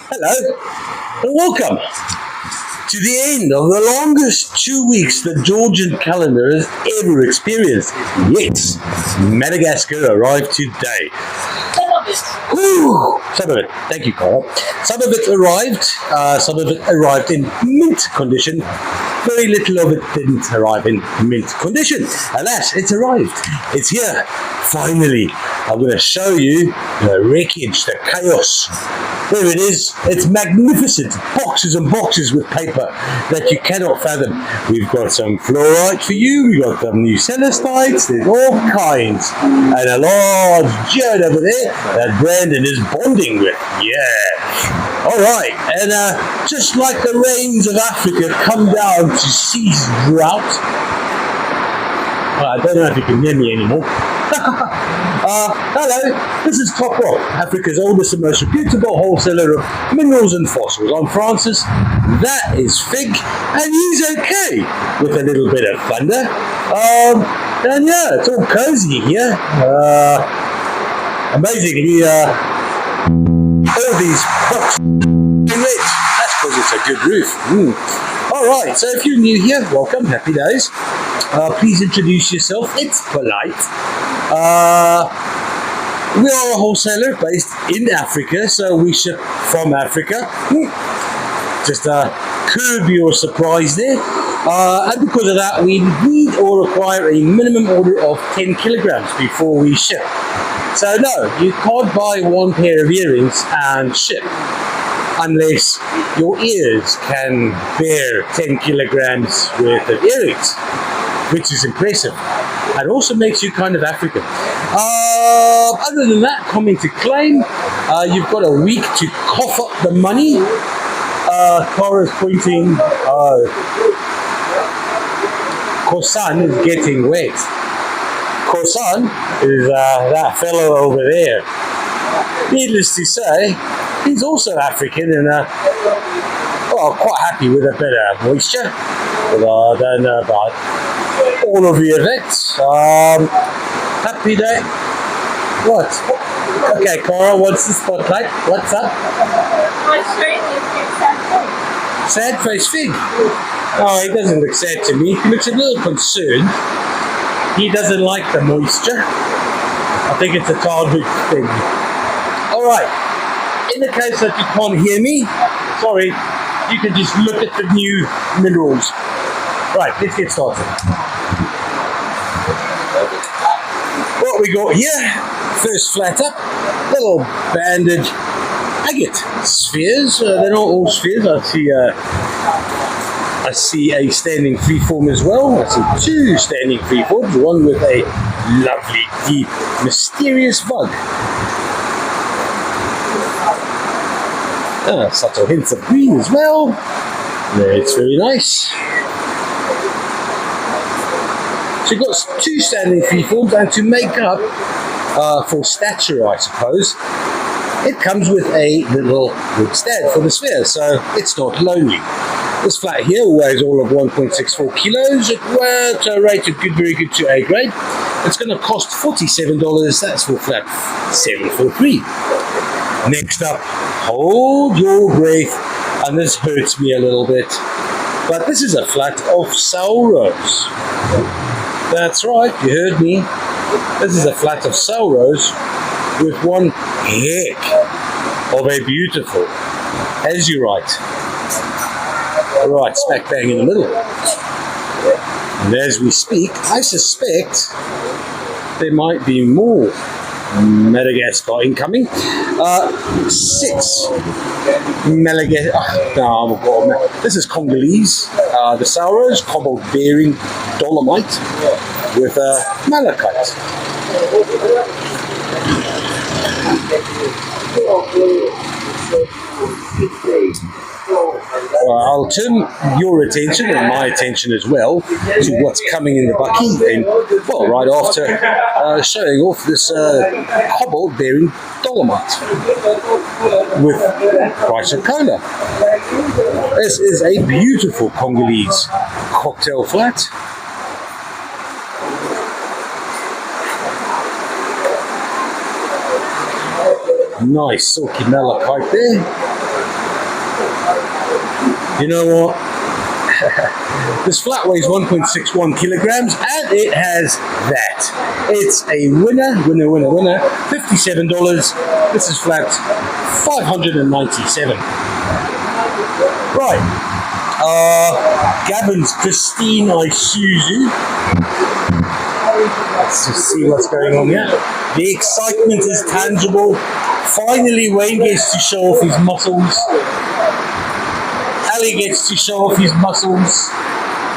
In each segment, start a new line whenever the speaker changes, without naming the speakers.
Hello, and welcome to the end of the longest 2 weeks the Georgian calendar has ever experienced. Yes, Madagascar arrived today. Whew, some of it, thank you, Carl. Some of it arrived, some of it arrived in mint condition. Very little of it didn't arrive in mint condition. Alas, it's arrived. It's here. Finally, I'm going to show you the wreckage, the chaos. There it is. It's magnificent. Boxes and boxes with paper that you cannot fathom. We've got some fluorite for you. We've got some new celestites. There's all kinds. And a large jade over there that Brandon is bonding with. Yeah. All right. And just like the rains of Africa come down to cease drought. I don't know if you can hear me anymore. Hello, this is Top Rock, Africa's oldest and most reputable wholesaler of minerals and fossils. I'm Francis, that is Fig, and he's okay with a little bit of thunder. And yeah, it's all cozy here. Amazingly, all these boxes are rich. That's because it's a good roof. Alright, so if you're new here, welcome, happy days. Please introduce yourself, it's polite. We are a wholesaler based in Africa, so we ship from Africa. Just curb your surprise there. And because of that, we need or require a minimum order of 10 kilograms before we ship. So no, you can't buy one pair of earrings and ship unless your ears can bear 10 kilograms worth of earrings, which is impressive and also makes you kind of African. Other than that, comment to claim. You've got a week to cough up the money. Cara's pointing. Kosan is getting wet. Kosan is that fellow over there. Needless to say, he's also African and quite happy with a bit of moisture. But I don't know about all of the effects. Happy day. What? Okay, Cara, what's the spotlight? What's up? Sad face Fig. Oh, he doesn't look sad to me. He looks a little concerned. He doesn't like the moisture. I think it's a childhood thing. Alright, in the case that you can't hear me, sorry, you can just look at the new minerals. Right, let's get started. What we got here, first flat up, little banded agate spheres. They're not all spheres. I see a standing freeform as well. I see two standing freeforms, one with a lovely, deep, mysterious bug. Subtle hints of green as well. It's very nice. So you've got two standing freeforms, and to make up for stature, I suppose, it comes with a little wood stand for the sphere, so it's not lonely. This flat here weighs all of 1.64 kilos. It works rated good, very good to A grade. It's going to cost $47. That's for flat 743. Next up, hold your breath, and this hurts me a little bit, but this is a flat of Saurose. That's right, you heard me. This is a flat of Saurose with one heck of a beautiful azurite. Right, smack bang in the middle. And as we speak, I suspect there might be more Madagascar incoming. 6 Madagascar. No, this is Congolese. The Saurose, cobalt bearing dolomite with malachite. I'll turn your attention and my attention as well to what's coming in the bucky, and well, right after showing off this cobalt bearing dolomite with chrysocolla. This is a beautiful Congolese cocktail flat. Nice silky malachite there. You know what? This flat weighs 1.61 kilograms and it has that. It's a winner, $57. This is flat $597. Right. Gavin's Pristine Isuzu. Let's just see what's going on here. The excitement is tangible. Finally, Wayne gets to show off his muscles. Ali gets to show off his muscles.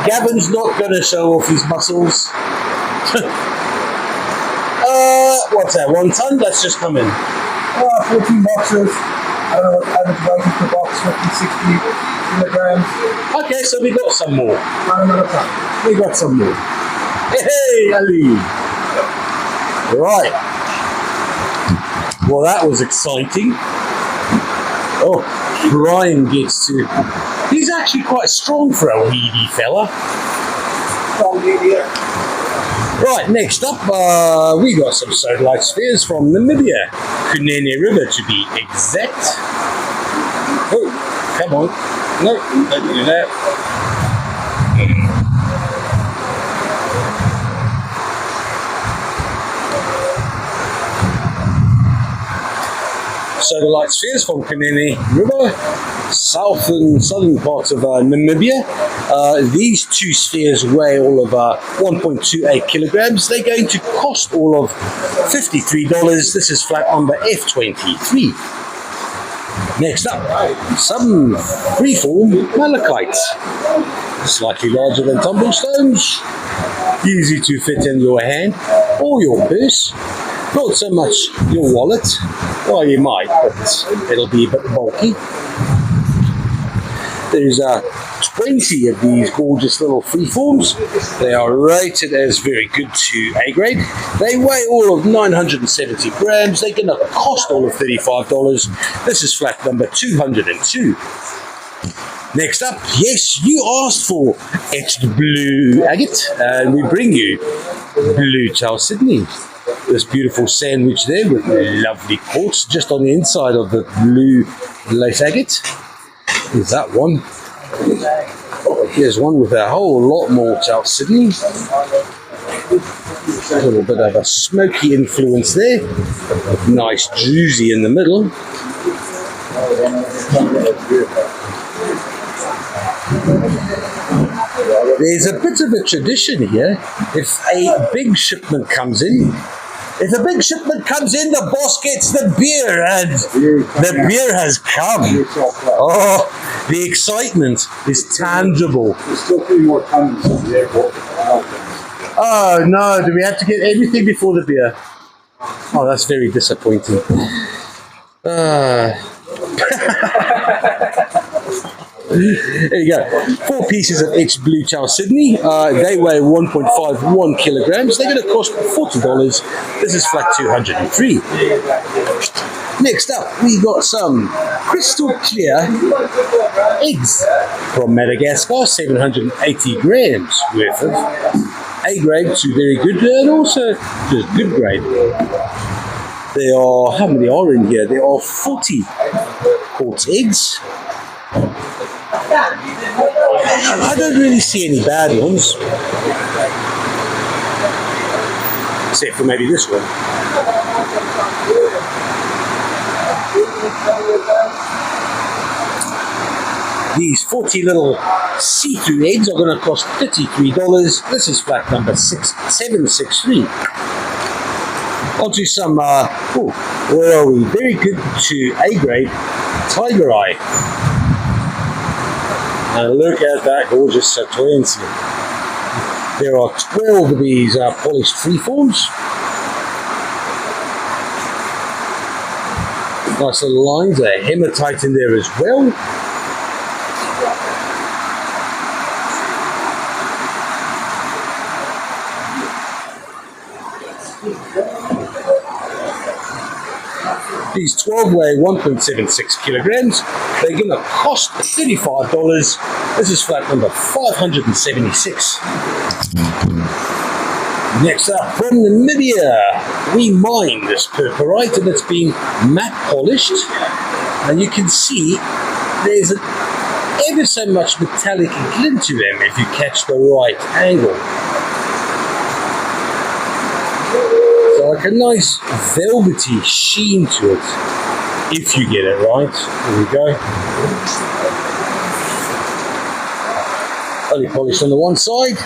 Gavin's not going to show off his muscles. What's that, 1 ton? That's just come in.
14 boxes. I don't know what average weight is per box, 50, 60 kilograms.
Okay, so we got some more.
Not another ton.
We got some more. Hey, Ali. Right. Well, that was exciting. Oh, Brian gets to... He's actually quite strong for a weedy fella.
Strong media.
Right, next up, we got some sodalite spheres from Namibia. Kunene River, to be exact. Oh, come on. No, don't do that. Sodalite spheres from Kunene River, southern parts of Namibia. These 2 spheres weigh all of 1.28 kilograms. They're going to cost all of $53. This is flat number F23. Next up, some freeform malachite. Slightly larger than tumblestones. Easy to fit in your hand or your purse. Not so much your wallet. Well, you might, but it'll be a bit bulky. There's 20 of these gorgeous little freeforms. They are rated as very good to A grade. They weigh all of 970 grams. They're going to cost all of $35. This is flat number 202. Next up, yes, you asked for etched blue agate, and we bring you Blue Chow Sydney. This beautiful sandwich there with lovely quartz just on the inside of the blue lace agate. Here's that one. Here's one with a whole lot more Chow Sydney. A little bit of a smoky influence there. Nice juicy in the middle. There's a bit of a tradition here. If a big shipment comes in, the boss gets the beer, and the beer has come. Oh, the excitement is tangible.
There's still 3 more tons at the airport.
Oh no, do we have to get everything before the beer? Oh, that's very disappointing. There you go. 4 pieces of etched blue Chow Sydney. They weigh 1.51 kilograms. They're going to cost $40. This is flat 203. Next up, we got some crystal clear eggs from Madagascar, 780 grams worth of A grade to very good, and also just good grade. There are, how many are in here? There are 40 quartz eggs. I don't really see any bad ones, except for maybe this one. These 40 little see-through eggs are going to cost $33. This is flat number 763. On to some, where are we? Very good to A grade Tiger Eye. And look at that gorgeous Satoensi. There are 12 of these polished freeforms. Nice little lines, a hematite in there as well. These 12 weigh 1.76 kilograms. They're going to cost $35. This is flat number 576. Next up, from Namibia, we mine this purpurite, and it's been matte polished. And you can see there's ever so much metallic glint to them if you catch the right angle. So like a nice velvety sheen to it, if you get it right. There we go. Only polished on the one side.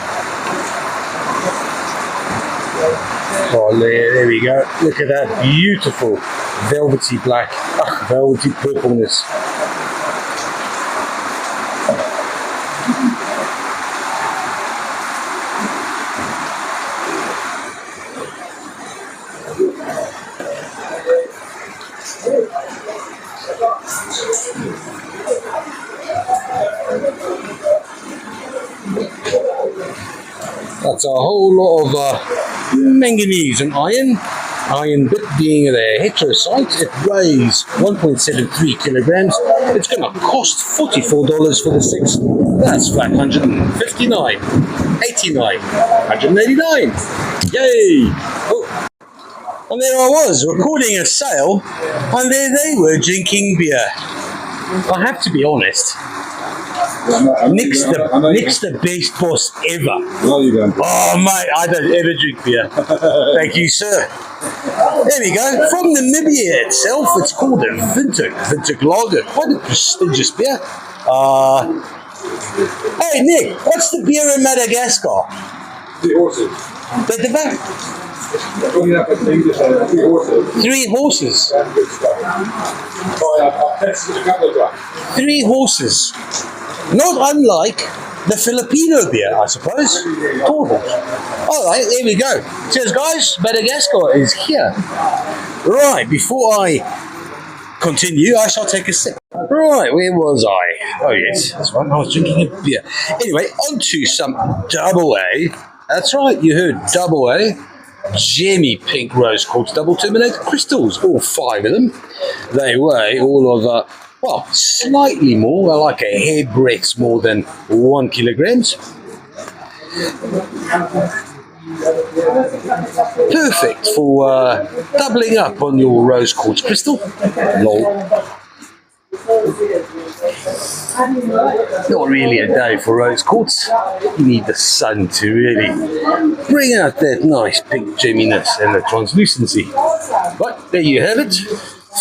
Oh, there we go. Look at that beautiful velvety black, velvety purpleness. That's a whole lot of manganese and iron. Iron bit being the heterosite. It weighs 1.73 kilograms. It's going to cost $44 for the 6. That's flat 159, 89, 189. Yay! Oh. And there I was recording a sale, and there they were drinking beer. I have to be honest. Nick's the best boss ever.
No, you don't.
Oh, mate, I don't ever drink beer. Thank you, sir. There we go. From Namibia itself, it's called a Windhoek Lager. Quite a prestigious beer. Hey, Nick, what's the beer in Madagascar?
3 horses.
The back? 3 horses. 3 horses. Not unlike the Filipino beer, I suppose. Alright, there we go. Cheers, guys. Madagascar is here. Right, before I continue, I shall take a sip. Right, where was I? Oh, yes, that's right. I was drinking a beer. Anyway, on to some double A. That's right, you heard double A. Jammy pink rose quartz double terminated crystals, all 5 of them. They weigh all of well, slightly more, like a hairbreadth more than 1 kilograms. Perfect for doubling up on your rose quartz crystal. Lol. Not really a day for rose quartz. You need the sun to really bring out that nice pink jamminess and the translucency. But there you have it.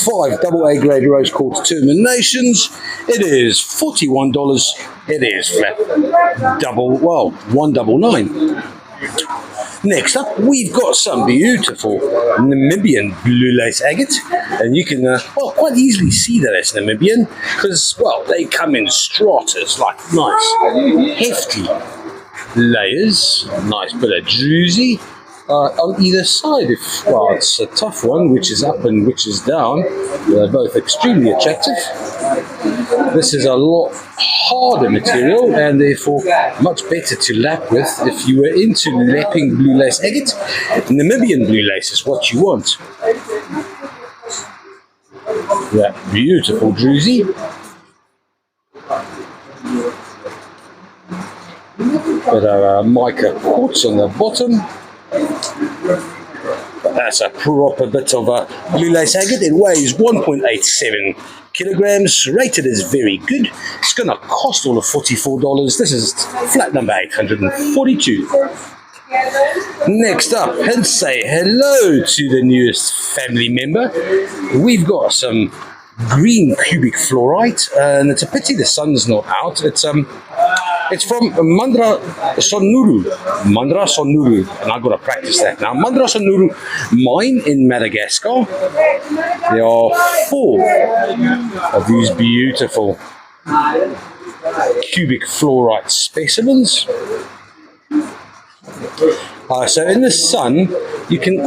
5 double A grade rose quartz terminations. It is $41. It is flat $199. Next up, we've got some beautiful Namibian blue lace agate, and you can quite easily see that it's Namibian because, well, they come in stratas, like nice hefty layers, nice bit of druzy. On either side, well, it's a tough one, which is up and which is down. They're both extremely attractive. This is a lot harder material and therefore much better to lap with if you were into lapping blue lace agate. Namibian blue lace is what you want. That beautiful druzy. Bit of mica quartz on the bottom. But that's a proper bit of a blue lace agate. It weighs 1.87 kilograms, rated as very good. It's going to cost all of $44. This is flat number 842. Next up, and say hello to the newest family member. We've got some green cubic fluorite, and it's a pity the sun's not out. It's from Mandra Sonuru, and I've got to practice that now. Mandra Sonuru mine in Madagascar. There are 4 of these beautiful cubic fluorite specimens. So in the sun,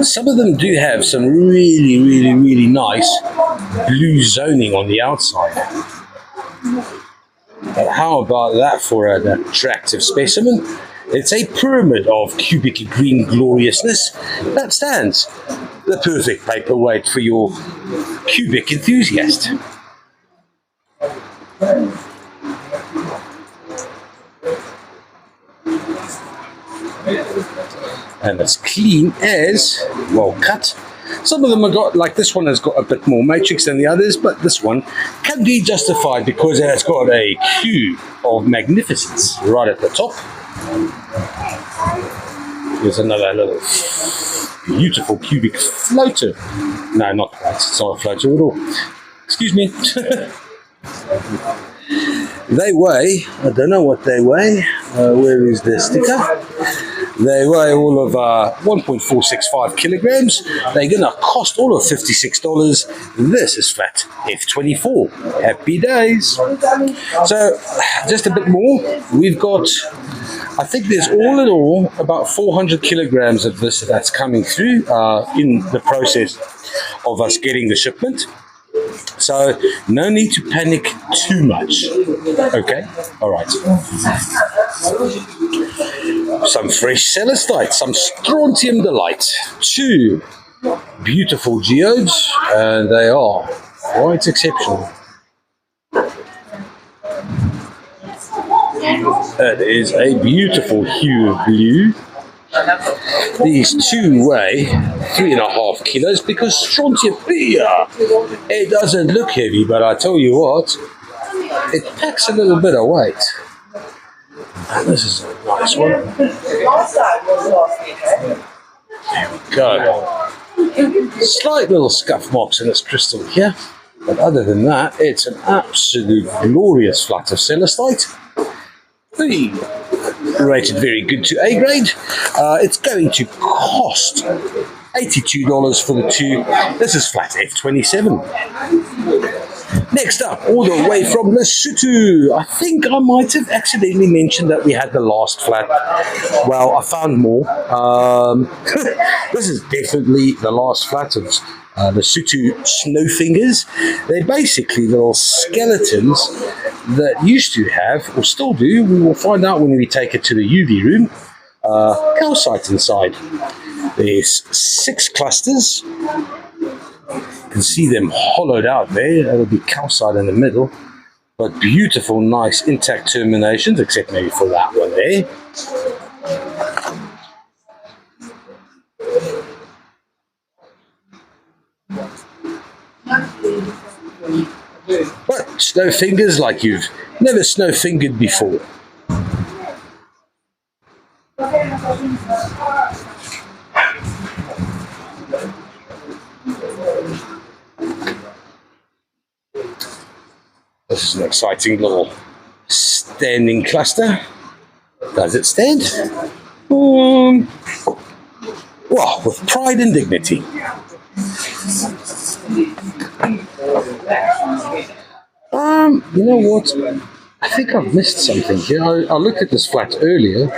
some of them do have some really nice blue zoning on the outside. But how about that for an attractive specimen? It's a pyramid of cubic green gloriousness that stands the perfect paperweight for your cubic enthusiast. And as clean as, well cut, Some of them have got, like this one has got a bit more matrix than the others, but this one can be justified because it has got a cube of magnificence right at the top. There's another little beautiful cubic floater. No, not quite. It's not a floater at all. Excuse me. They weigh, I don't know what they weigh. Where is the sticker? They weigh all of 1.465 kilograms. They're going to cost all of $56. This is flat F24. Happy days. So, just a bit more. We've got, I think there's all in all about 400 kilograms of this that's coming through in the process of us getting the shipment. So, no need to panic too much. Okay? All right. Some fresh celestite, some strontium delight. 2 beautiful geodes, and they are quite exceptional. That is a beautiful hue of blue. These 2 weigh 3.5 kilos because strontium, it doesn't look heavy, but I tell you what, it packs a little bit of weight. And this is a nice one. There we go. Slight little scuff marks in this crystal here, but other than that, it's an absolute glorious flat of celestite. Rated very good to A grade. It's going to cost $82 for the 2. This is flat F27. Next up, all the way from Lesotho. I think I might have accidentally mentioned that we had the last flat. Well, I found more. This is definitely the last flat of Lesotho snowfingers. They're basically little skeletons that used to have, or still do, we will find out when we take it to the UV room, calcite inside. There's 6 clusters. You can see them hollowed out there. That'll be calcite in the middle. But beautiful, nice, intact terminations, except maybe for that one there. But snow fingers like you've never snow fingered before. This is an exciting little standing cluster. Does it stand? Well, with pride and dignity. You know what? I think I've missed something here. I looked at this flat earlier,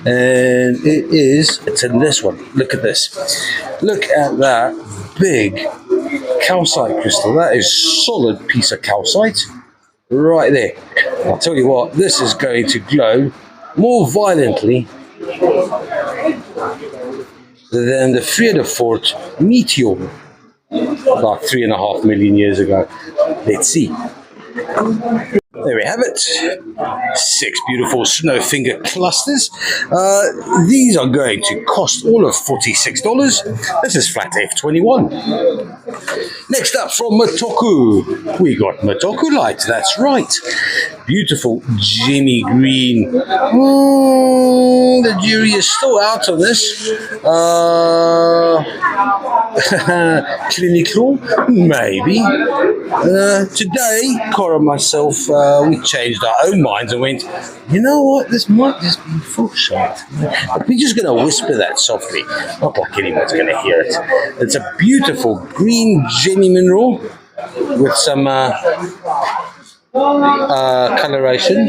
and it's in this one. Look at this. Look at that big calcite crystal. That is solid piece of calcite right there. I'll tell you what, this is going to glow more violently than the Vredefort meteor about 3.5 million years ago. Let's see. There we have it. 6 beautiful snowfinger clusters. These are going to cost all of $46. This is flat F21. Next up from Matoku, we got Matoku Light. That's right. Beautiful gemmy green. The jury is still out on this. Clinical, maybe. Today, Cora and myself, we changed our own minds and went, you know what, this might just be full shot. But we're just going to whisper that softly, not like anyone's going to hear it. It's a beautiful green gemmy mineral with some coloration,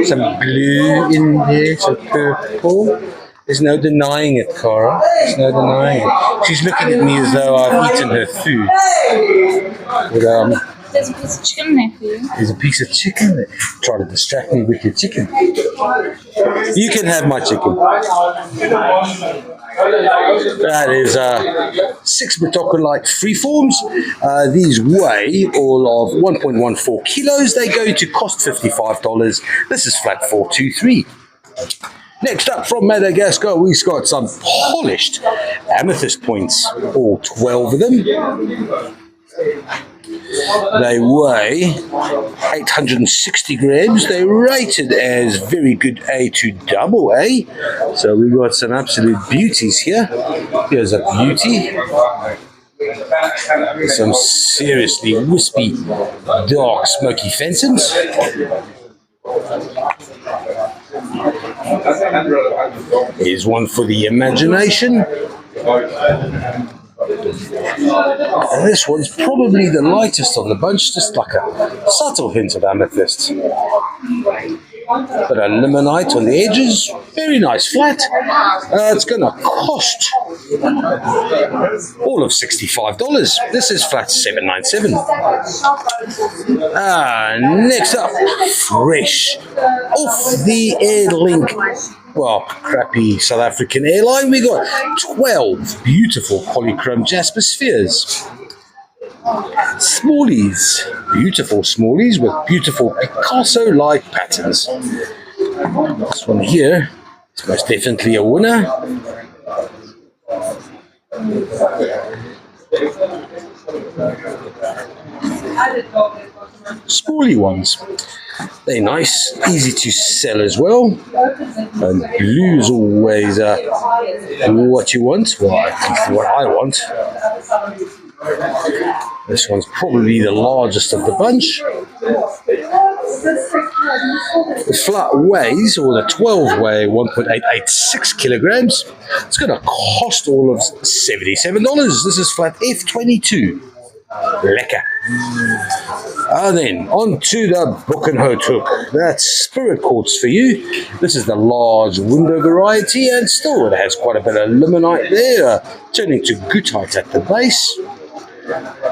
some blue in there, some purple. There's no denying it, Cara. There's no denying it. She's looking at me as though I've eaten her food. But,
there's a piece of chicken there for you.
There's a piece of chicken there. Try to distract me with your chicken. You can have my chicken. That is 6 Matokulite freeforms. These weigh all of 1.14 kilos. They're going to cost $55. This is flat 423. Next up from Madagascar, we've got some polished amethyst points, all 12 of them. They weigh 860 grams. They're rated as very good A to double A. So we've got some absolute beauties here. Here's a beauty. Some seriously wispy, dark, smoky phantoms. Here's one for the imagination. And this one's probably the lightest of the bunch, just like a subtle hint of amethyst. But a limonite on the edges, very nice flat. It's going to cost all of $65. This is flat $797. Next up, fresh off the Airlink, well, crappy South African airline, we got 12 beautiful polychrome jasper spheres. Smallies, beautiful smallies with beautiful Picasso-like patterns. This one here is most definitely a winner. Smally ones. They're nice, easy to sell as well. And blue is always what you want. Well, at least what I want. This one's probably the largest of the bunch. The flat weighs, or the 12 weigh 1.886 kilograms. It's going to cost all of $77. This is flat F22. Lekker. And then on to the Boek and Hout. That's spirit quartz for you. This is the large window variety, and still it has quite a bit of limonite there, turning to goethite at the base.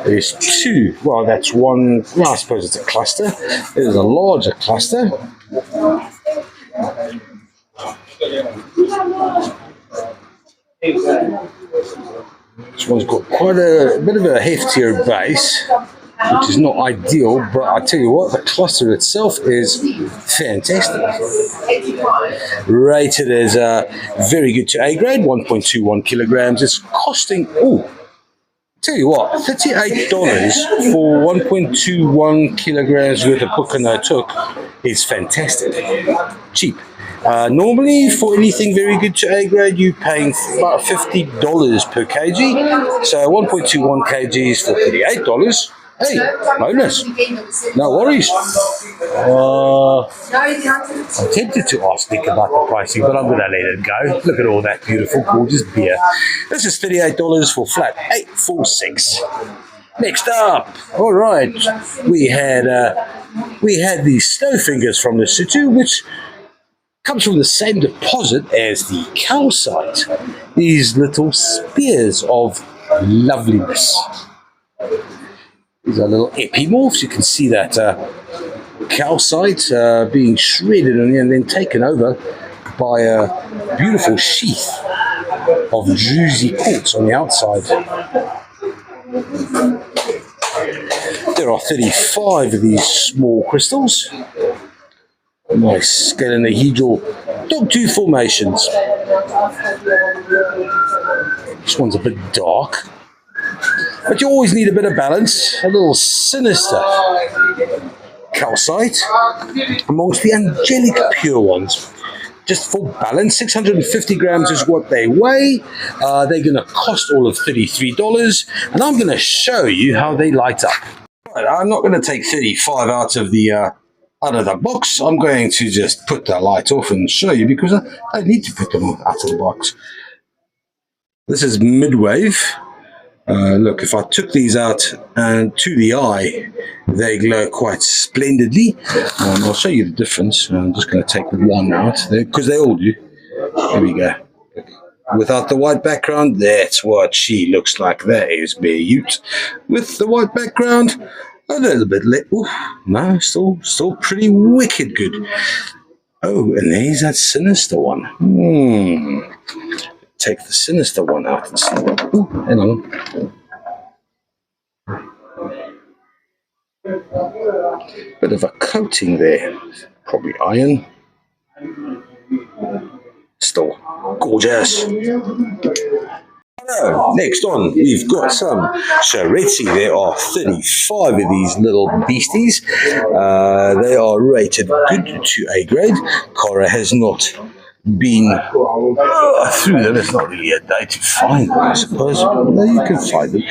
There's two, well, that's one, well, I suppose it's a cluster. There's a larger cluster. This one's got quite a bit of a heftier base, which is not ideal, but I tell you what, the cluster itself is fantastic. Rated as very good to A grade, 1.21 kilograms. It's costing, tell you what, $38 for 1.21 kilograms worth of Boek and Hout is fantastic. Cheap. Normally, for anything very good to A grade, you're paying about $50 per kg. So 1.21 kgs for $38. Hey, bonus. No worries. I'm tempted to ask Nick about the pricing, but I'm going to let it go. Look at all that beautiful, gorgeous beer. This is $38 for flat 846. Next up, all right, we had the snow fingers from the Lesotho, which comes from the same deposit as the calcite. These little spears of loveliness. These are little epimorphs. You can see that calcite being shredded and then taken over by a beautiful sheath of juicy quartz on the outside. There are 35 of these small crystals. Nice scalenohedral dogtooth formations. This one's a bit dark, but you always need a bit of balance. A little sinister calcite amongst the angelic pure ones. Just for balance, 650 grams is what they weigh. They're going to cost all of $33, and I'm going to show you how they light up. Right, I'm not going to take 35 out of the box. I'm going to just put the light off and show you, because I need to put them out of the box. This is mid-wave. Look, if I took these out and to the eye, they glow quite splendidly. I'll show you the difference. I'm just going to take one out there, because they all do. There we go. Without the white background, that's what she looks like. That is Beirut. With the white background, a little bit no, still pretty wicked good. Oh, and there's that sinister one. Take the sinister one out and see what. Hang on. Bit of a coating there. Probably iron. Still gorgeous. Next on, we've got some Charetzi. There are 35 of these little beasties. They are rated good to A grade. Cara has not been through them. It's not really a day to find them, I suppose. No, you can find them.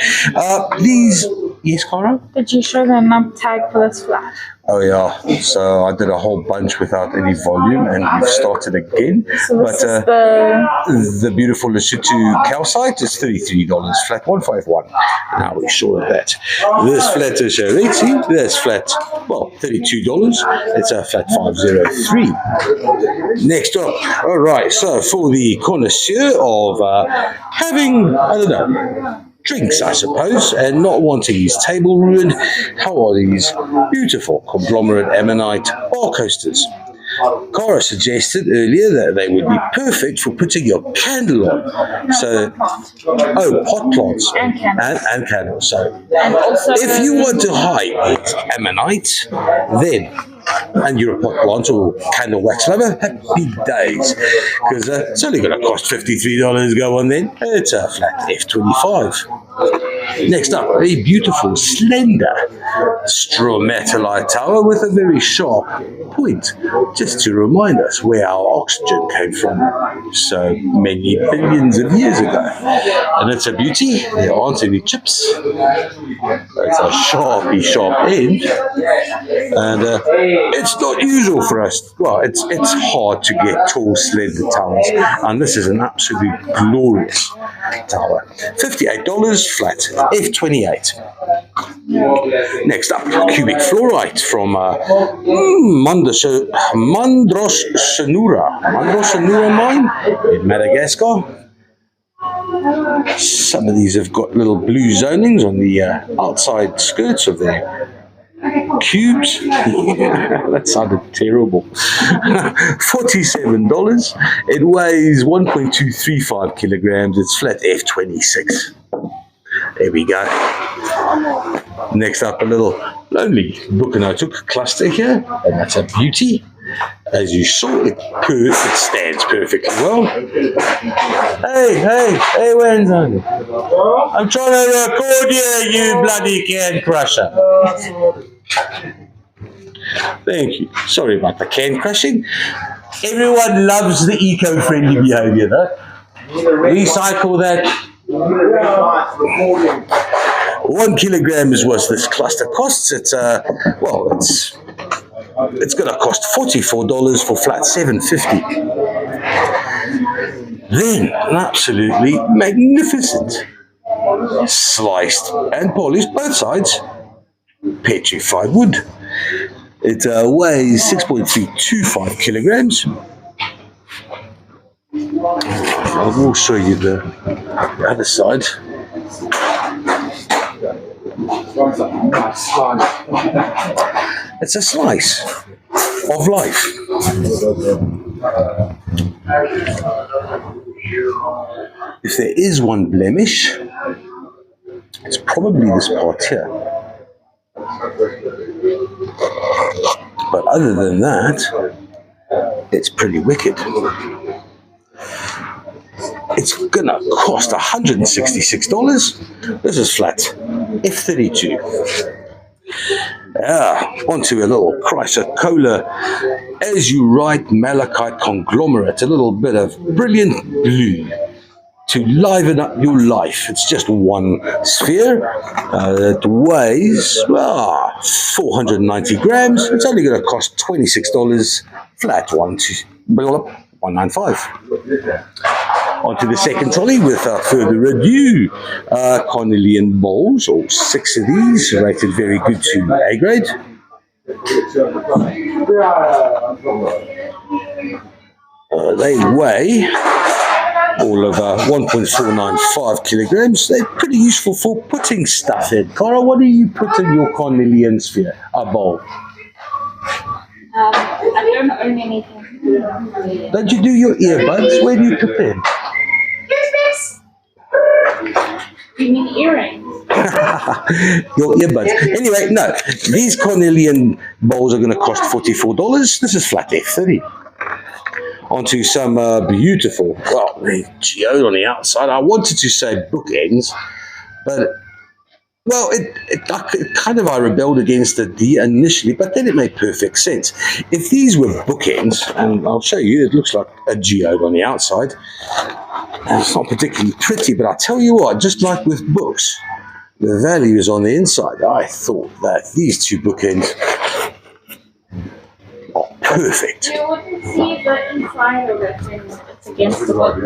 These, yes, Cara?
Did you show them up tag for this flat?
Oh yeah, so I did a whole bunch without any volume, and we've started again.
So this is
the beautiful Lesotho calcite is $33, flat 151. Now we're sure of that. This flat is Charetzi, that's flat, well, $32. It's a flat 503. Next up, all right, so for the connoisseur of having, I don't know, drinks, I suppose, and not wanting his table ruined, how are these beautiful conglomerate ammonite bar coasters? Cara suggested earlier that they would be perfect for putting your candle on. So, pot plants and candles. So,
and also
if you want to hide ammonite, then, and you're a pot plant or candle wax lover, happy days. Because it's only going to cost $53. Go on then. It's a flat F25. Next up, a beautiful, slender stromatolite tower with a very sharp point, just to remind us where our oxygen came from so many billions of years ago. And it's a beauty. There aren't any chips. It's a sharp end. And it's not usual for us. Well, it's hard to get tall, slender towers. And this is an absolute glorious tower. $58 flat, F28. Next up, cubic fluorite from Mandrosanura mine in Madagascar. Some of these have got little blue zonings on the outside skirts of their cubes. That sounded terrible. $47. It weighs 1.235 kilograms. It's flat F26. There we go. Next up, a little lonely Bukanotuk cluster here, and that's a beauty. As you saw, it stands perfectly well. Hey, Wenzel. I'm trying to record you bloody can crusher. Thank you. Sorry about the can crushing. Everyone loves the eco-friendly behavior, though. Recycle that. 1 kilogram is what this cluster costs. It's going to cost $44 for flat 750. Then an absolutely magnificent, sliced and polished both sides, petrified wood. It weighs 6.325 kilograms. I will show you the other side. It's a slice of life. If there is one blemish, it's probably this part here. But other than that, it's pretty wicked. It's gonna cost $166. This is flat F32. Onto a little chrysocolla, as you write, malachite conglomerate, a little bit of brilliant blue to liven up your life. It's just one sphere. It weighs 490 grams. It's only going to cost $26 flat, 195. Onto the second trolley without further ado. Cornelian bowls, all 6 of these, rated very good to A grade. They weigh all of 1.495 kilograms. They're pretty useful for putting stuff in. Cara, what do you put in your cornelian sphere? A bowl.
I don't own anything.
Don't you do your earbuds? Where do you put them?
You mean earrings?
Your earbuds. Anyway, no. These cornelian bowls are going to cost $44. This is flat F30. Onto some beautiful, well, the geode on the outside. I wanted to say bookends, but well, I rebelled against the D initially, but then it made perfect sense. If these were bookends, and I'll show you, it looks like a geode on the outside. It's not particularly pretty, but I tell you what, just like with books, the value is on the inside. I thought that these two bookends are perfect.
You wouldn't see the inside of it when it's against the book.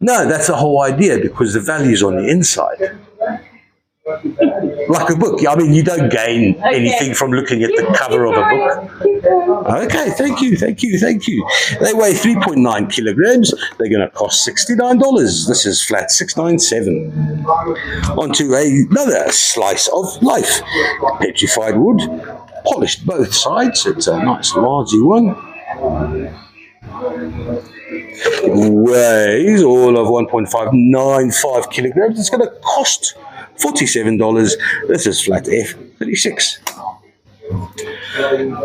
No, that's the whole idea, because the value is on the inside. Like a book. I mean, you don't gain anything from looking at the cover of a book. Okay, thank you. They weigh 3.9 kilograms. They're going to cost $69. This is flat $697. Onto another slice of life. Petrified wood, polished both sides. It's a nice largy one. Weighs all of 1.595 kilograms. It's going to cost $47. This is flat F36.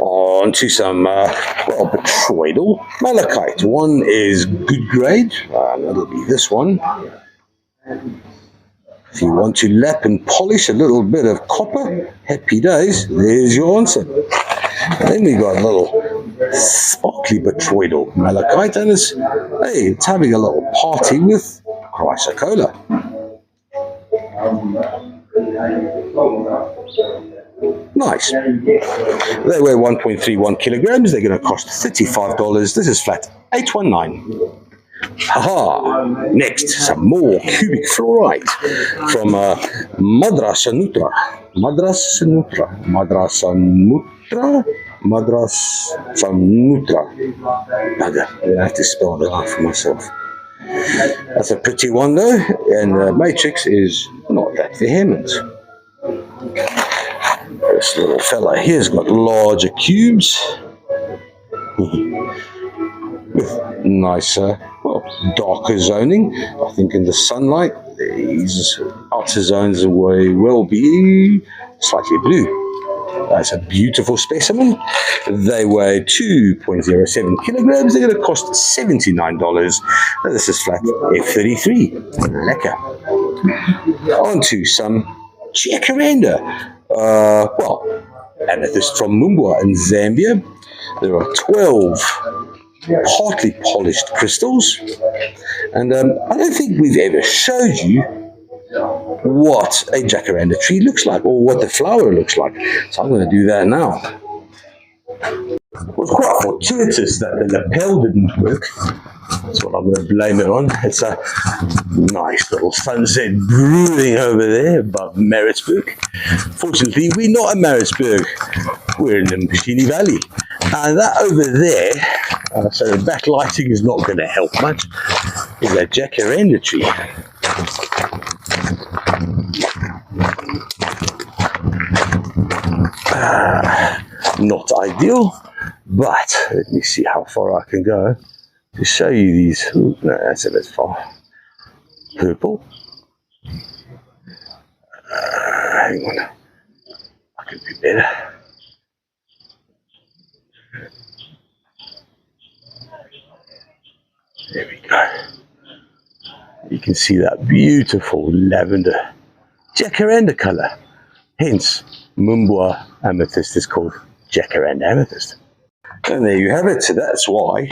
On to some botryoidal malachite. One is good grade. That'll be this one. If you want to lap and polish a little bit of copper, happy days. There's your answer. Then we got a little sparkly botryoidal malachite, and it's having a little party with chrysocolla. Nice. They weigh 1.31 kilograms. They're going to cost $35. This is flat 819. Haha. Next, some more cubic fluorite from Madrasanutra. I have to spell it out for myself. That's a pretty one though, and the matrix is not that vehement. This little fella here's got larger cubes with nicer, darker zoning. I think in the sunlight, these outer zones will be slightly blue. That's a beautiful specimen. They weigh 2.07 kilograms. They're going to cost $79. Now this is flat F33. Lekker. On to some jacaranda. Amethyst from Mumbwa in Zambia. There are 12 partly polished crystals. And I don't think we've ever showed you what a jacaranda tree looks like, or what the flower looks like. So I'm going to do that now. It was quite fortuitous that the lapel didn't work. That's what I'm going to blame it on. It's a nice little sunset brewing over there above Maritzburg. Fortunately, we're not in Maritzburg. We're in the Mshini Valley. And that over there, so the backlighting is not going to help much, is a jacaranda tree. Not ideal, but let me see how far I can go to show you these. Ooh, no, that's a bit far. Purple. Hang on, I could be better. There we go. You can see that beautiful lavender jacaranda color. Hence, Mumbwa amethyst is called jacaranda amethyst. And there you have it. So that's why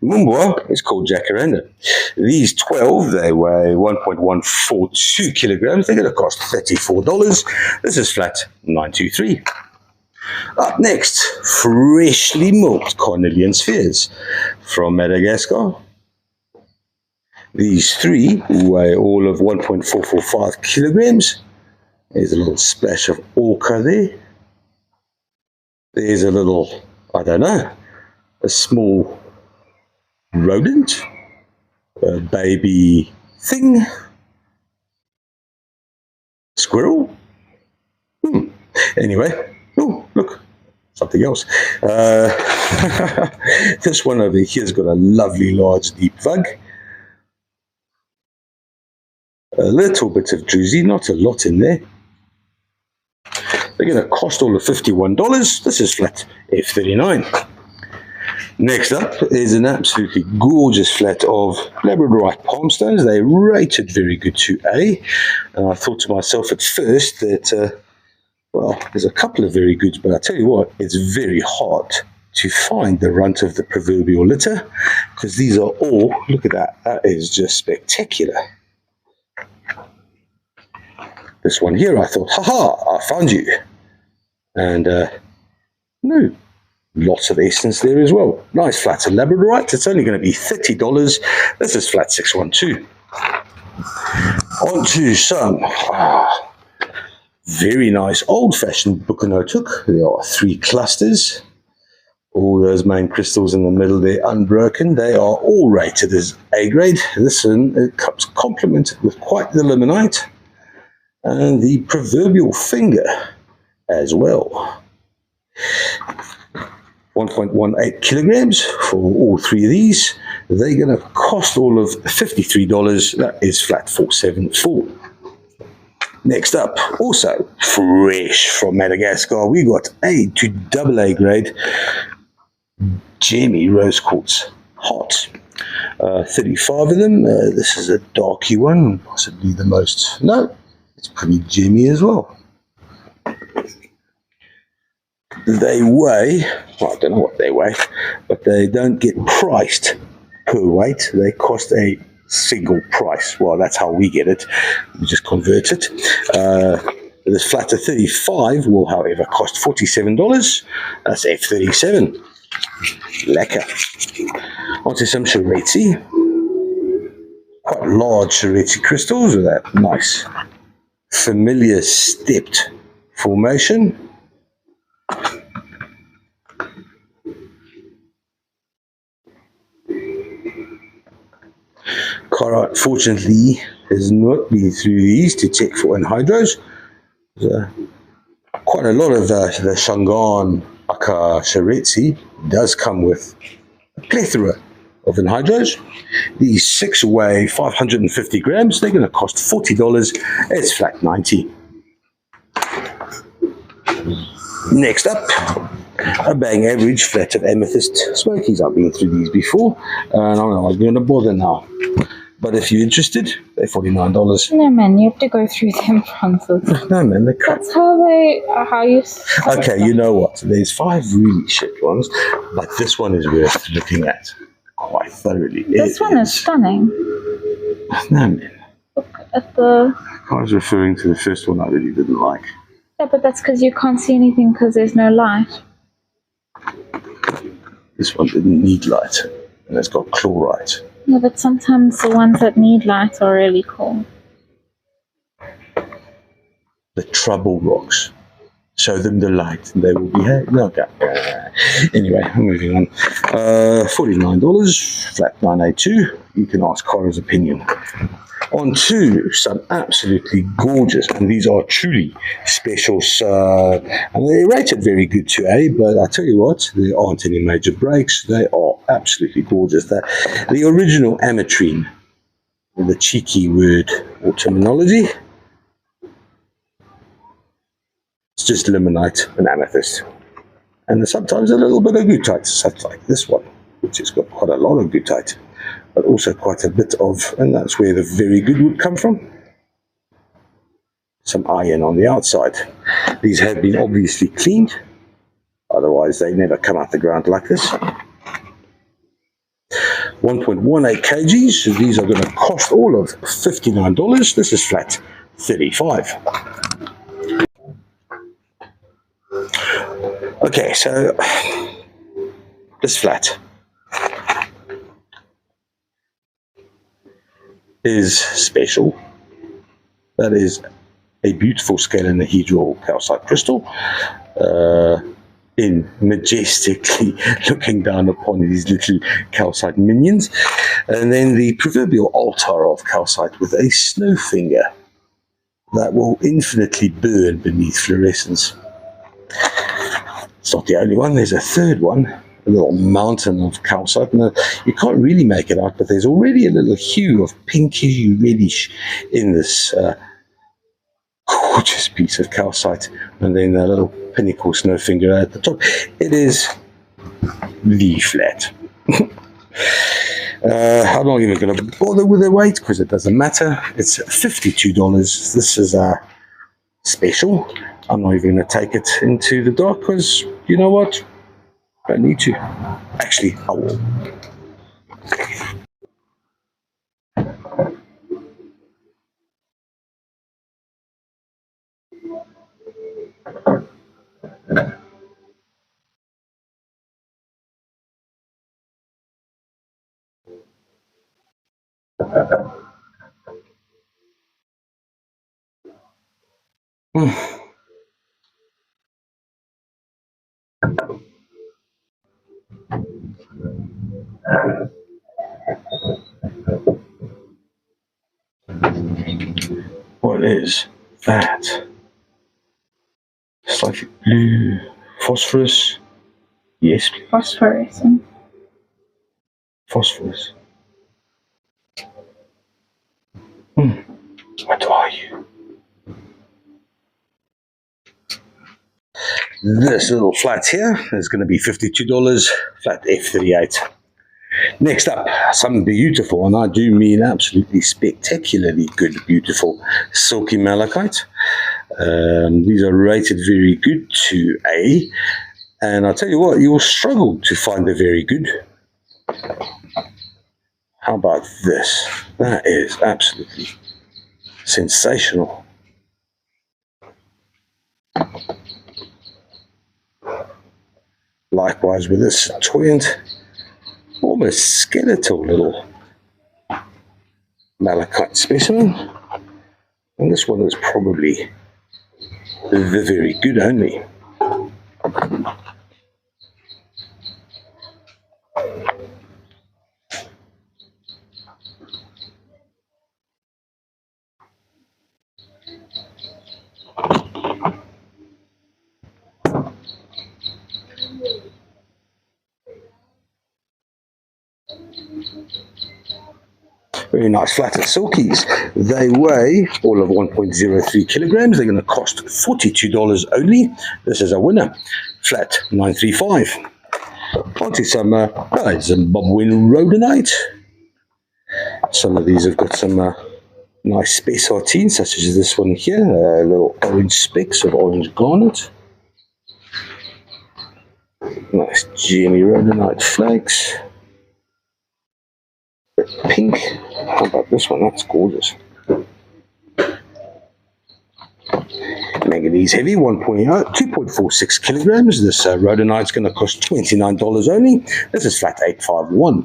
Mumbwa is called jacaranda. These 12, they weigh 1.142 kilograms. They're going to cost $34. This is flat 923. Up next, freshly milked cornelian spheres from Madagascar. These 3 weigh all of 1.445 kilograms. There's a little splash of ochre there. There's a little, I don't know, a small rodent, a baby thing, squirrel. Anyway, oh, look, something else. This one over here's got a lovely large deep bug. A little bit of druzy, not a lot in there. They're going to cost all of $51. This is flat F39. Next up is an absolutely gorgeous flat of labradorite palm stones. They rated very good to A. And I thought to myself at first that, well, there's a couple of very goods, but I tell you what, it's very hard to find the runt of the proverbial litter, because these are all, look at that, that is just spectacular. This one here, I thought, haha, I found you. And no, lots of essence there as well. Nice flat of labradorite. It's only going to be $30. This is flat 612. On to some very nice old-fashioned Bucanotuk. There are 3 clusters. All those main crystals in the middle there unbroken. They are all rated as A grade. This one, it comes complemented with quite the limonite and the proverbial finger as well. 1.18 kilograms for all 3 of these. They're going to cost all of $53. That is flat 474. Next up, also fresh from Madagascar, we got A to AA grade Gemmy rose quartz hot. 35 of them. This is a darky one, possibly the most. No, it's pretty gemmy as well. They weigh, well, I don't know what they weigh, but they don't get priced per weight. They cost a single price. Well, that's how we get it. We just convert it. This flat of 35 will, however, cost $47. That's F37. Lekker. Onto some Charetzi. Quite large Charetzi crystals with that nice, familiar stepped formation. Cara, fortunately, has not been through these to check for anhydrous. Quite a lot of the Shangan Aka Charetzi does come with a plethora of anhydrous. These 6 weigh 550 grams. They're going to cost $40. It's flat 90. Next up, a bang average flat of amethyst smokies. I've been through these before, and I'm not going to bother now. But if you're interested, they're $49.
No, man, you have to go through them, Francis.
No, man, they're crap.
That's how you...
Okay, you know what? There's 5 really shit ones, but this one is worth looking at quite thoroughly.
This one is stunning.
No, man.
Look at the...
I was referring to the first one I really didn't like.
Yeah, but that's because you can't see anything because there's no light.
This one didn't need light, and it's got chlorite.
Yeah, but sometimes the ones that need light are really cool.
The trouble rocks. Show them the light and they will behave. No, okay. Anyway, moving on. $49, flat 982. You can ask Cora's opinion. On to some absolutely gorgeous, and these are truly special, and they're rated very good to A, but I tell you what, there aren't any major breaks. They are absolutely gorgeous. The original ametrine, the cheeky word or terminology, it's just limonite and amethyst. And sometimes a little bit of goethite, such like this one, which has got quite a lot of goethite, but also quite a bit of, and that's where the very good would come from. Some iron on the outside. These have been obviously cleaned, otherwise they never come out the ground like this. 1.18 kgs, so these are going to cost all of $59. This is flat 35. Okay, so this flat is special. That is a beautiful scalenohedral calcite crystal in majestically looking down upon these little calcite minions. And then the proverbial altar of calcite with a snow finger that will infinitely burn beneath fluorescence. It's not the only one. There's a third one, a little mountain of calcite. And you can't really make it out, but there's already a little hue of pinkish reddish in this gorgeous piece of calcite. And then a little pinnacle snow finger at the top. It is the flat. I'm not even going to bother with the weight because it doesn't matter. It's $52. This is a special. I'm not even going to take it into the dark because you know what? I don't need to. Actually, I will. What is that? Slightly blue phosphorus. Yes, please.
Phosphorescent.
Phosphorus. What are you? This little flat here is going to be $52, flat F38. Next up, something beautiful, and I do mean absolutely spectacularly good, beautiful, silky malachite. These are rated very good to A, and I'll tell you what, you'll struggle to find a very good. How about this? That is absolutely sensational. Likewise with this toyant, almost skeletal little malachite specimen. And this one is probably the very good only. Very nice flatted silkies. They weigh all of 1.03 kilograms. They're going to cost $42 only. This is a winner. Flat 935. On to some Zimbabwean rhodonite. Some of these have got some nice spessartine, such as this one here. Little orange specks of orange garnet. Nice jammy rhodonite flakes. Pink. How about this one? That's gorgeous. Manganese heavy, 2.46 kilograms. This rhodonite's going to cost $29 only. This is flat 851.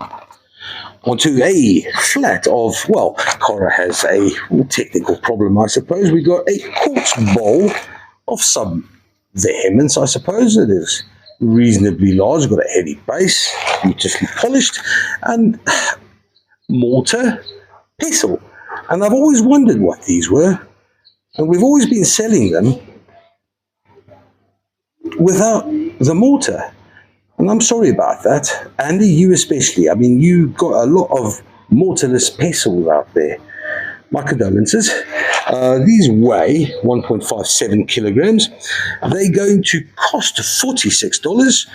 Onto a flat of, well, Cora has a technical problem, I suppose. We got a quartz bowl of some vehemence, I suppose. It is reasonably large, got a heavy base, beautifully polished, and mortar pestle. And I've always wondered what these were, and we've always been selling them without the mortar. And I'm sorry about that. Andy, you especially. I mean, you got a lot of mortarless pestles out there. My condolences. These weigh 1.57 kilograms. They're going to cost $46,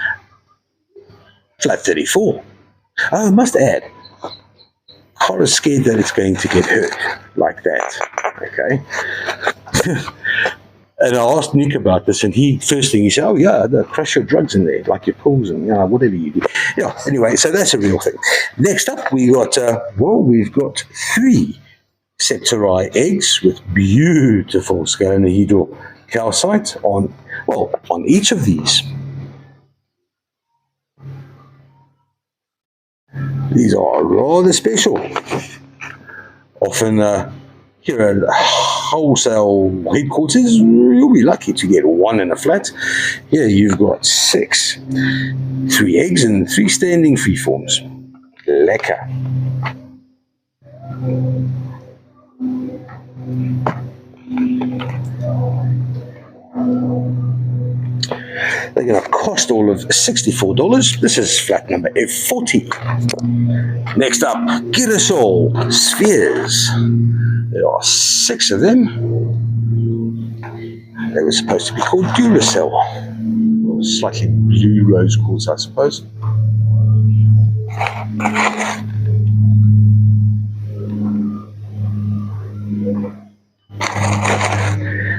flat 34. I must add, Cora's scared that it's going to get hurt like that. Okay. And I asked Nick about this, and first thing he said, "Oh yeah, crush your drugs in there, like your pills and whatever you do." Yeah. Anyway, so that's a real thing. Next up, we've got 3 septari eggs with beautiful scalenohedral calcite on each of these. These are rather special. Often here at wholesale headquarters, you'll be lucky to get 1 in a flat. Here you've got 6. 3 eggs and 3 standing freeforms. Lekker. They're going to cost all of $64. This is flat number F40. Next up, Girasol spheres. There are 6 of them. They were supposed to be called Duracell. We'll slightly blue rose quartz, I suppose.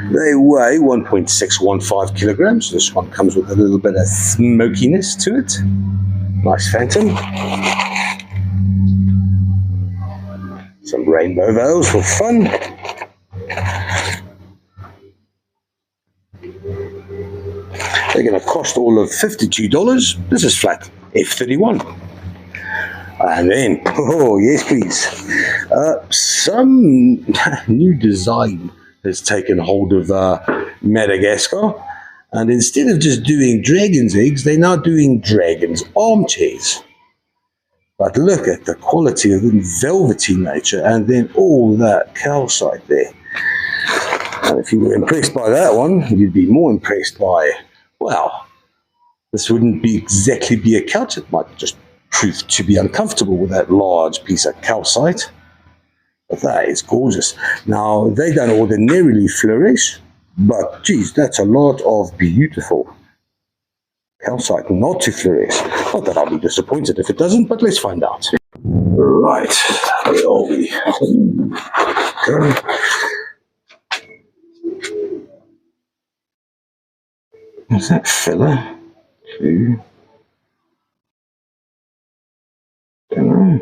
They weigh 1.615 kilograms. This one comes with a little bit of smokiness to it. Nice phantom. Some rainbow veils for fun. They're going to cost all of $52. This is flat F31. And then, oh yes please, some new design has taken hold of Madagascar, and instead of just doing dragon's eggs, they're now doing dragon's armchairs. But look at the quality of the velvety nature, and then all that calcite there. And if you were impressed by that one, you'd be more impressed by, well, this wouldn't be exactly be a couch. It might just prove to be uncomfortable with that large piece of calcite. But that is gorgeous. Now, they don't ordinarily flourish, but geez, that's a lot of beautiful calcite not to flourish. Not that I'll be disappointed if it doesn't, but let's find out. Right, where are we? Okay. Is that filler? 2. Don't know.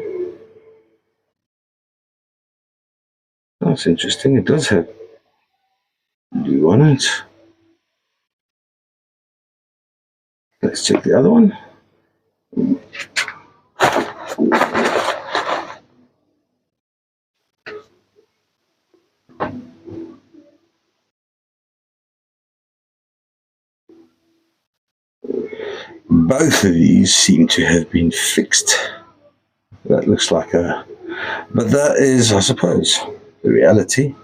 That's interesting. It does have blue on it. Let's check the other one. Both of these seem to have been fixed. That looks like a... But that is, I suppose, the reality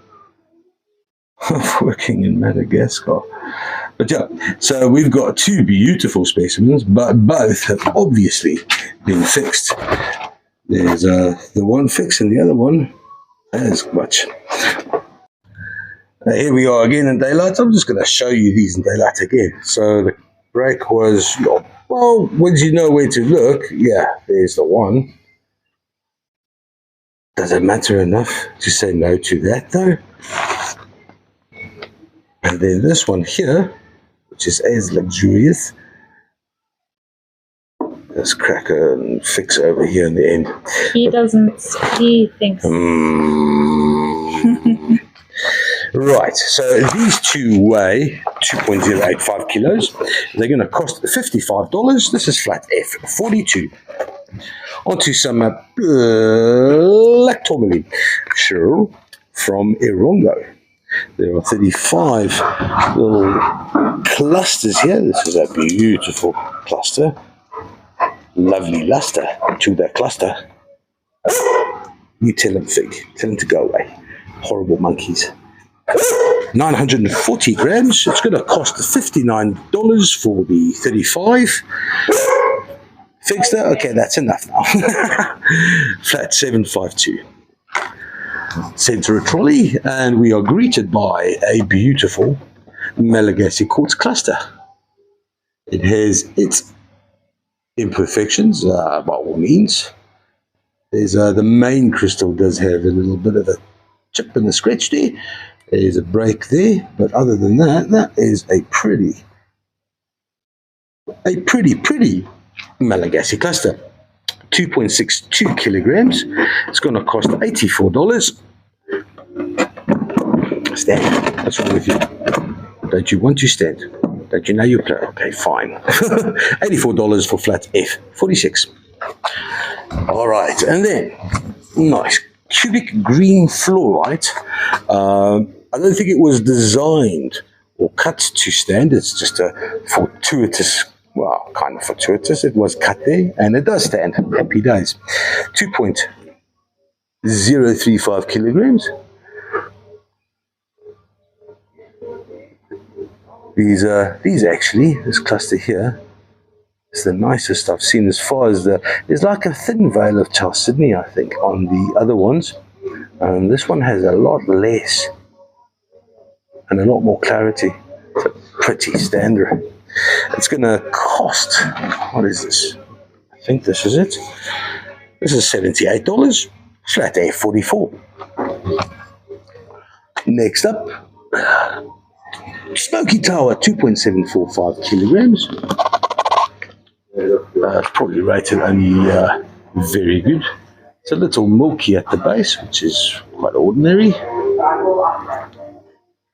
of working in Madagascar. But yeah, so we've got 2 beautiful specimens, but both have obviously been fixed. There's the one fixed and the other one as much. Here we are again in daylight. I'm just going to show you these in daylight again. So the break was, well, once you know where to look, yeah, there's the one. Does it matter enough to say no to that though? And then this one here, which is as luxurious. Let's crack and fix over here in the end.
He doesn't, he thinks.
Right, so these 2 weigh 2.085 kilos. They're going to cost $55. This is flat F42. Onto some black tourmaline, sure, from Erongo. There are 35 little clusters here. This is a beautiful cluster. Lovely luster to that cluster. You tell them, Fig. Tell them to go away. Horrible monkeys. 940 grams. It's going to cost $59 for the 35. Fixed it? Okay, that's enough now. Flat 752. Center a trolley, and we are greeted by a beautiful Malagasy quartz cluster. It has its imperfections, by all means. There's the main crystal does have a little bit of a chip and a scratch there. There's a break there, but other than that, that is a pretty Malagasy cluster. 2.62 kilograms. It's going to cost $84. Stand. What's wrong with you? Don't you want to stand? Don't you know your play? Okay, fine. $84 for flat F46. All right, and then nice cubic green fluorite. I don't think it was designed or cut to stand. It's just a fortuitous, well, kind of fortuitous. It was cut there, and it does stand. Happy days. 2.035 kilograms. These actually, this cluster here, is the nicest I've seen as far as there's like a thin veil of Chalcedony, I think, on the other ones. This one has a lot less and a lot more clarity. It's a pretty standard. It's going to cost, what is this? I think this is it. This is $78, flat A44. Next up, Smoky Tower, 2.745 kilograms. It's probably rated only very good. It's a little milky at the base, which is quite ordinary.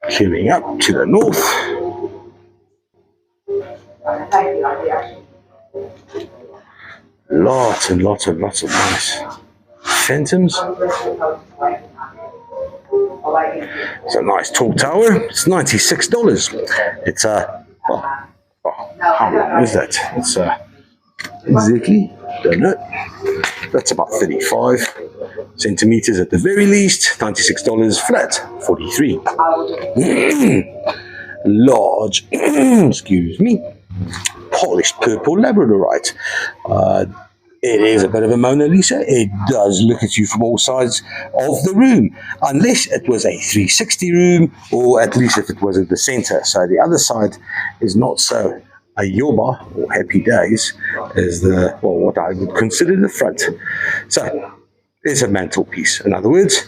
Clearing up to the north. Lots and lots and lots of nice phantoms. It's a nice tall tower. It's $96. It's how long is that? It's exactly, don't know. That's about 35 centimeters at the very least. $96 flat, 43. Large, excuse me, polished purple labradorite. It is a bit of a Mona Lisa. It does look at you from all sides of the room, unless it was a 360 room, or at least if it was at the center. So the other side is not so a yoba, or happy days, as what I would consider the front. So it's a mantelpiece, in other words,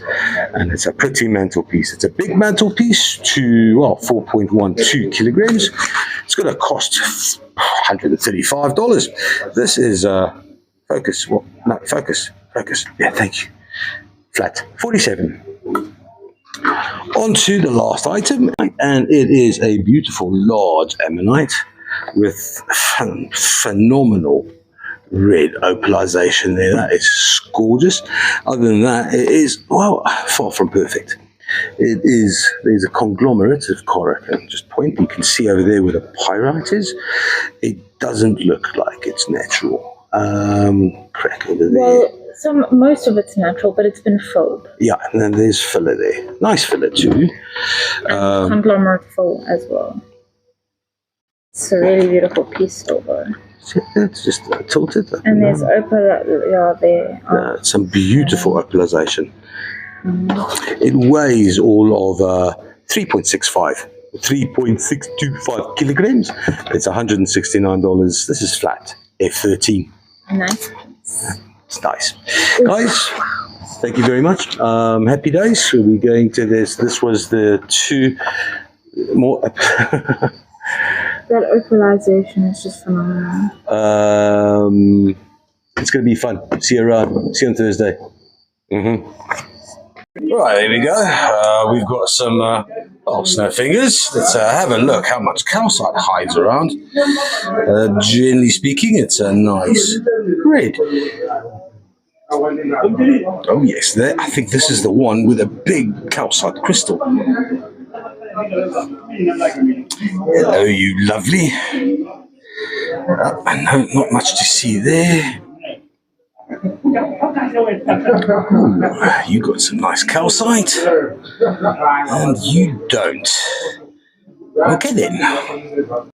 and it's a pretty mantelpiece. It's a big mantelpiece to 4.12 kilograms. It's going to cost $135. This is focus. Well, no, focus. Yeah, thank you. Flat 47. On to the last item, and it is a beautiful large ammonite with phenomenal red opalization there. That is gorgeous. Other than that, it is, far from perfect. There's a conglomerate of coral. Just point, you can see over there where the pyrite is. It doesn't look like it's natural. Crack over there.
Well, most of it's natural, but it's been filled.
Yeah, and then there's filler there. Nice filler too.
Conglomerate fill as well. It's a really beautiful piece still though.
It's just tilted.
And there's opal, there.
Some beautiful opalization. It weighs all of 3.65 kilograms. It's $169. This is flat, F13.
Nice.
It's nice. Guys, thank you very much. Happy days. We'll be going to this. This was the two more.
That opalization is just phenomenal.
It's going to be fun. See you around. See you on Thursday. Right, there we go. We've got some snow fingers. Let's have a look how much calcite hides around. Generally speaking, it's a nice red. Oh yes, I think this is the one with a big calcite crystal. Hello, you lovely. No, not much to see there. You got some nice calcite, and you don't. Okay then.